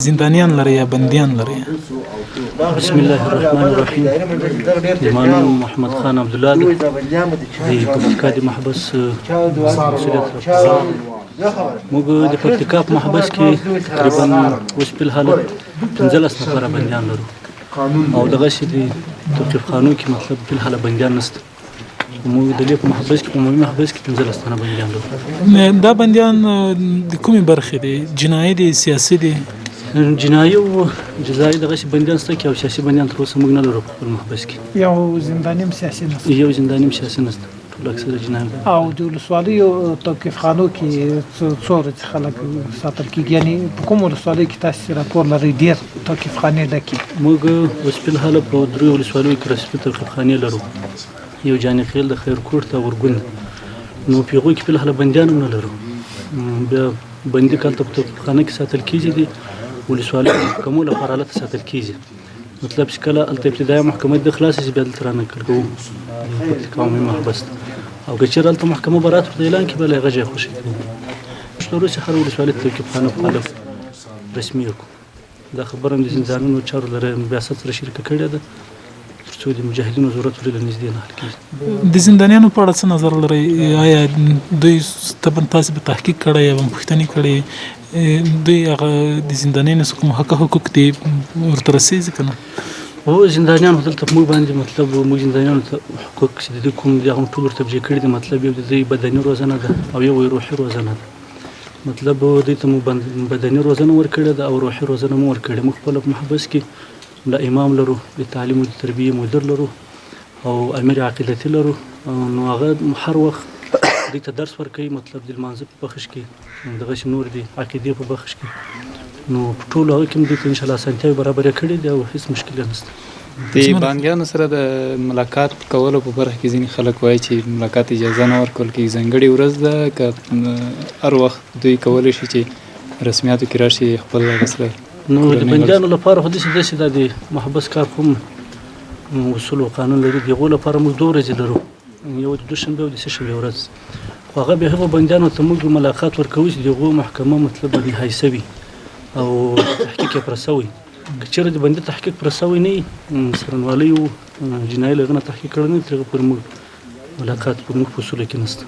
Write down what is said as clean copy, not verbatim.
زندانیان لري یا بندیان لري؟ بسم الله الرحمن الرحیم. زما نوم محمد خان عبدالله ده. د پکتیکا د محبس مسؤلیت لرم. موږ د پکتیکا په محبس کې تقریبا اوس په الحال 15 نفره بندیان لرو او دغسې د توقیف خانو کې مطلب په الحال بندیان نشته. موږ د دې په محبس کې په عمومي محبس کې 15 تنه بندیان لرو. دا بندیان د کومې برخې دي؟ جنایي دي، سیاسي دي؟ جنایي او جزایي دغسې بندیان شته او سیاسي بندیان تر اوسه موږ نه لرو په خپل محبس کې. یو زنداني هم سیاسي نشته؟ یو زنداني هم سیاسي نشته، ټول اکثره جنایي. او د ولسوالیو توقیف خانو کې څو ورځې خلک ساتل کېږي؟ یعنې په کومو ولسوالیو کې تاسې راپور لرئ ډېر توقیف خانې ډکې؟ موږ اوس په الحال په 3 ولسوالیو کې رسمي توقیف خانې لرو. یو جانخیل د خیرکوټ ته ورګوند، نو په هغوی کې په الحال بندیان هم نه لرو. بیا بندي کلته په توقیف خانه کې ساتل کېږي دي، ولسوالیو د محکمو لپاره هلته ساتل کېږي. مطلب چې کله هلته ابتدایي محکمه د خلاصه شي بیا دلته رانقل کوو پکتیکا عمومي محبس ته، او که چېرې هلته محکمه برات ورته اعلان کړي بیا له هغه ځایه خوشي کوو. موږ لرو چې هره ولسوالي د توقیف خانه په قالب رسمي کړو. دا خبره هم د زندانونو چارو له ریاست سره شریکه کړې ده تر څو د مجاهدینو ضرورت ورې له نږدې نه حل کېږي. د زندانیانو په اړه څه نظر لرئ؟ آیا دوی تاسې به تحقیق کړی یا به پوښتنې کړې؟ دوی هغه د زندانیانو څه کوم حقوق دي ورته رسېږي که نه؟ هو زندانیانو دلته په موږ باندې مطلب موږ زندانیانو ته حقوق چې د دوی کوم دي هغه ټول ورته توجیه کړي دي. مطلب یو د دوی بدني روزنه ده او یو روحي روزنه ده. مطلب دوی ته موږ بدني روزنه ورکړې ده او روحي روزنه مو ورکړې. موږ خپله په محبس کې د امام لرو، د تعلیم او د تربیې مدیر لرو او امیر عقیدتي لرو. نو هغه هر وخت دوی ته درس ورکوي، مطلب د لمانځه په بخش کې، دغسې نور دي عقیدې په بخش کې. نو په ټولو هغه کې هم دوی ته انشاءالله اسانتیاوې برابرې کړي دي او هېڅ مشکل یې نشته. د بندیانو سره د ملاقات کولو په برخه کې ځینې خلک وایي چې ملاقات اجازه نه ورکول کېږي. ځانګړې ورځ ده که هر وخت دوی کولی شي چې رسمیاتو کې راشي خپل هغه سره؟ نو د بندیانو لپاره خو داسې دا د محبس کار کوم اصول او قانون لري. د هغو لپاره موږ 2 ورځې لرو، یو د دوشنبې او د سهشنبې ورځ. خو هغه بیا هغو بندیانو ته موږ ملاقات ورکوو چې د هغو محکمه مطلب نهایي شوي او تحقیق یې پوره شوی. که چېرې د بندي تحقیق پوره شوی نه وي، څرنګوالۍ او جنایي له هغه نه تحقیق کړی نه وي، تر هغه پورې موږ ملاقات په موږ په اصولو کې نشته.